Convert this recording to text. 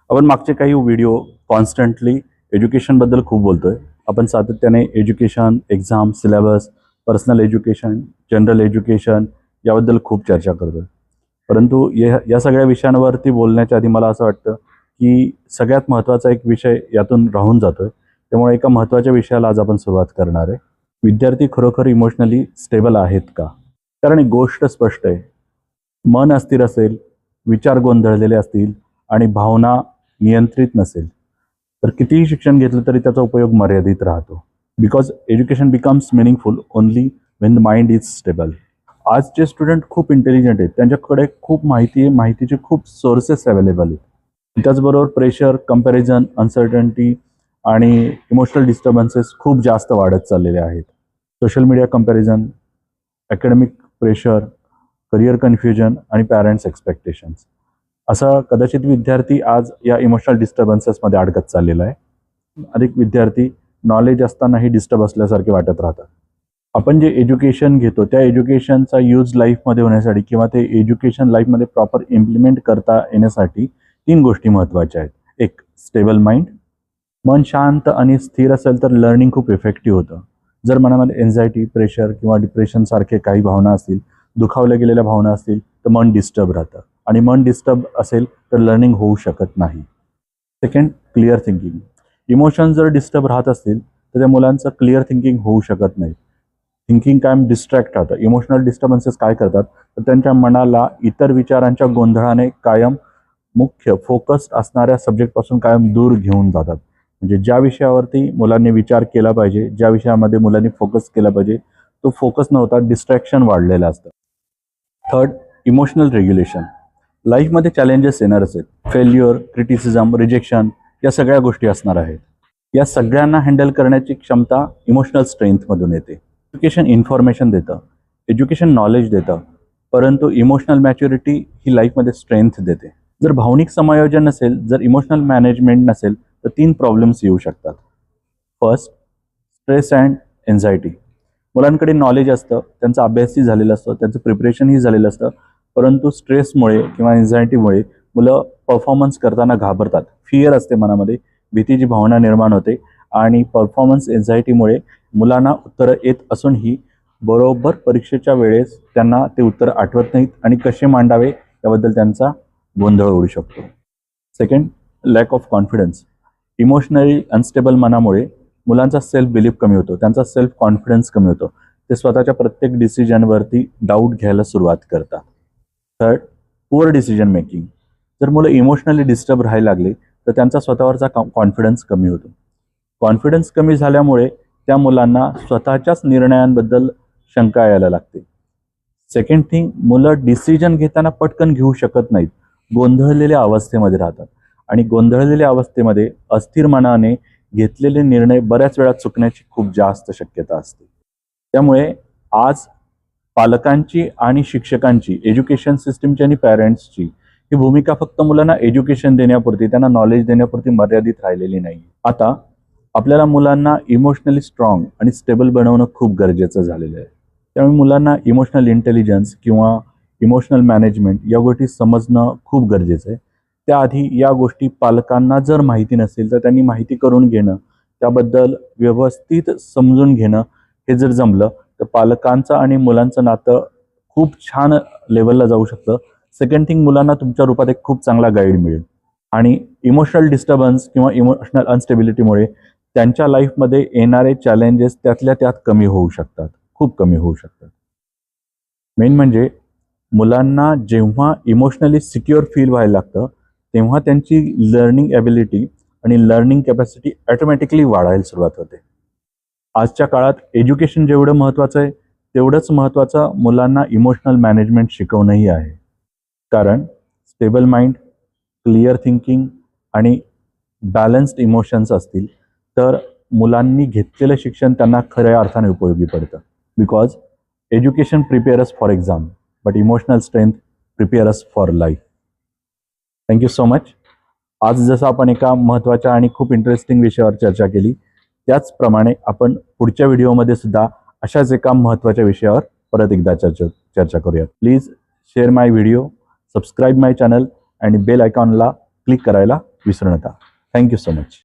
आपण मागचे काही व्हिडिओ कॉन्स्टंटली एज्युकेशनबद्दल खूप बोलतोय. आपण सातत्याने education, exam, syllabus, personal education, general education याबद्दल खूप चर्चा करतोय. परंतु या सगळ्या विषयांवरती बोलण्याच्या आधी मला असं वाटतं की सगळ्यात महत्त्वाचा एक विषय यातून राहून जातोय. त्यामुळे एका महत्त्वाच्या विषयाला आज आपण सुरुवात करणार आहे. विद्यार्थी खरोखर इमोशनली स्टेबल आहेत का? कारण एक गोष्ट स्पष्ट आहे, मन अस्थिर असेल, विचार गोंधळलेले असतील आणि भावना नियंत्रित नसेल तर कितीही शिक्षण घेतलं तरी त्याचा उपयोग मर्यादित राहतो. Because education becomes meaningful only Wien the mind is stable. आजचे स्टुडंट खूप इंटेलिजंट आहेत, त्यांच्याकडे खूप माहिती आहे, माहितीचे खूप सोर्सेस अवेलेबल आहेत. त्याचबरोबर प्रेशर, कंपॅरिझन, अनसर्टन्टी आणि इमोशनल डिस्टर्बन्सेस खूप जास्त वाढत चाललेले आहेत. Social media comparison, academic pressure, career confusion आणि पॅरेंट्स एक्सपेक्टेशन्स, असा कदाचित विद्यार्थी आज या इमोशनल डिस्टर्बन्सेसमध्ये अडकत चाललेला आहे. अधिक विद्यार्थी नॉलेज असतानाही डिस्टर्ब असल्यासारखे वाटत राहतात. आपण जे एज्युकेशन घेतो त्या एज्युकेशनचा यूज लाईफमध्ये होण्यासाठी किंवा ते एज्युकेशन लाईफमध्ये प्रॉपर इम्प्लिमेंट करता येण्यासाठी 3 गोष्टी महत्त्वाच्या आहेत. एक, स्टेबल माइंड. मन शांत आणि स्थिर असेल तर लर्निंग खूप इफेक्टिव्ह होतं. जर मनामध्ये एन्झायटी, प्रेशर किंवा डिप्रेशनसारखे काही भावना असतील, दुखावल्या गेलेल्या भावना असतील तर मन डिस्टर्ब राहतं आणि मन डिस्टर्ब असेल तर लर्निंग होऊ शकत नाही. Second, clear thinking. इमोशन जर डिस्टर्ब राहत असतील तर त्या मुलांचं क्लिअर थिंकिंग होऊ शकत नाही. थिंकिंग कायम डिस्ट्रॅक्ट राहतं. इमोशनल डिस्टर्बन्सेस काय करतात तर त्यांच्या मनाला इतर विचारांच्या गोंधळाने कायम मुख्य फोकस असणाऱ्या सब्जेक्टपासून कायम दूर घेऊन जातात. म्हणजे ज्या विषयावरती मुलांनी विचार केला पाहिजे, ज्या विषयामध्ये मुलांनी फोकस केला पाहिजे, तो फोकस न होता डिस्ट्रॅक्शन वाढलेलं असतं. Third, emotional regulation. लाईफमध्ये चॅलेंजेस येणारच आहेत. फेल्युअर, क्रिटिसिझम, रिजेक्शन या सगळ्या गोष्टी असणार आहेत. या सगळ्यांना हँडल करण्याची क्षमता इमोशनल स्ट्रेंथमधून येते. एज्युकेशन इन्फॉर्मेशन देतं, एज्युकेशन नॉलेज देतं, परंतु इमोशनल मॅच्युरिटी ही लाईफमध्ये स्ट्रेंथ देते. जर भावनिक समायोजन नसेल, जर इमोशनल मॅनेजमेंट नसेल तर 3 प्रॉब्लेम्स येऊ शकतात. First, stress and anxiety. मुलांकडे नॉलेज असतं, त्यांचा अभ्यासही झालेला असतं, त्यांचं प्रिपरेशनही झालेलं असतं, परंतु स्ट्रेसमुळे किंवा एन्झायटीमुळे मुलं परफॉर्मन्स करताना घाबरतात. फिअर असते मनामध्ये, भीतीची भावना निर्माण होते आणि परफॉर्मन्स एन्झायटीमुळे मुलांना उत्तरं येत असूनही बरोबर परीक्षेच्या वेळेस त्यांना ते उत्तर आठवत नाहीत आणि कसे मांडावे याबद्दल त्यांचा गोंधळ उडू शकतो. Second, lack of confidence. Emotionally unstable मनामुळे मुलांचा सेल्फ बिलीफ कमी होतो, त्यांचा सेल्फ कॉन्फिडन्स कमी होतो. ते स्वतःच्या प्रत्येक डिसिजनवरती डाऊट घ्यायला सुरुवात करतात. Third, poor decision making. जर मुलं इमोशनली डिस्टर्ब राहायला लागले तर त्यांचा स्वतःवरचा कॉन्फिडन्स कमी होतो. कॉन्फिडन्स कमी झाल्यामुळे त्या मुलांना स्वतःच्याच निर्णयांबद्दल शंका यायला लागते. सेकंड थिंग, मुलं डिसिजन घेताना पटकन घेऊ शकत नाहीत, गोंधळलेल्या अवस्थेमध्ये राहतात आणि गोंधळलेल्या अवस्थेमध्ये अस्थिर मनाने घेतलेले निर्णय बऱ्याच वेळा चुकण्याची खूप जास्त शक्यता असते. त्यामुळे आज पालकांची आणि शिक्षकांची, एज्युकेशन सिस्टीमची आणि पॅरेंट्सची ही भूमिका फक्त मुलांना एज्युकेशन देण्यापुरती, त्यांना नॉलेज देण्यापुरती मर्यादित राहिलेली नाही. आता आपल्याला मुलांना इमोशनली स्ट्रॉंग आणि स्टेबल बनवणं खूप गरजेचं झालेलं आहे. त्यामुळे मुलांना इमोशनल इंटेलिजन्स किंवा इमोशनल मॅनेजमेंट या गोष्टी समजणं खूप गरजेचं आहे. त्याआधी या गोष्टी पालकांना जर माहिती नसेल तर त्यांनी माहिती करून घेणं, त्याबद्दल व्यवस्थित समजून घेणं, हे जर जमलं तर पालकांचं आणि मुलांचं नातं खूप छान लेवलला जाऊ शकतं. सेकंड थिंग, मुलांना तुमच्या रूपात एक खूप चांगला गाईड मिळेल आणि इमोशनल डिस्टर्बन्स किंवा इमोशनल अनस्टेबिलिटीमुळे त्यांच्या लाईफमध्ये येणारे चॅलेंजेस त्यातल्या त्यात कमी होऊ शकतात, खूप कमी होऊ शकतात. मेन म्हणजे मुलांना जेव्हा इमोशनली सिक्युअर फील व्हायला लागतं तेव्हा त्यांची लर्निंग ॲबिलिटी आणि लर्निंग कॅपॅसिटी ऑटोमॅटिकली वाढायला सुरुवात होते. आजच्या काळात एज्युकेशन जेवढं महत्त्वाचं आहे तेवढंच महत्त्वाचं मुलांना इमोशनल मॅनेजमेंट शिकवणंही आहे. कारण स्टेबल माइंड, क्लिअर थिंकिंग आणि बॅलन्स्ड इमोशन्स असतील तर मुलांनी घेतलेलं शिक्षण त्यांना खऱ्या अर्थाने उपयोगी पडतं. Because education prepare us for exam but emotional strength prepare us for life. Thank you so much. आज जसं आपण एका महत्त्वाच्या आणि खूप इंटरेस्टिंग विषयावर चर्चा केली, त्याचप्रमाणे आपण पुढच्या व्हिडिओमध्ये सुद्धा अशाच एका महत्त्वाच्या विषयावर परत एकदा चर्चा करूया. Please share my video, subscribe my channel आणि बेल आयकॉनला क्लिक करायला विसरू नका. Thank you so much.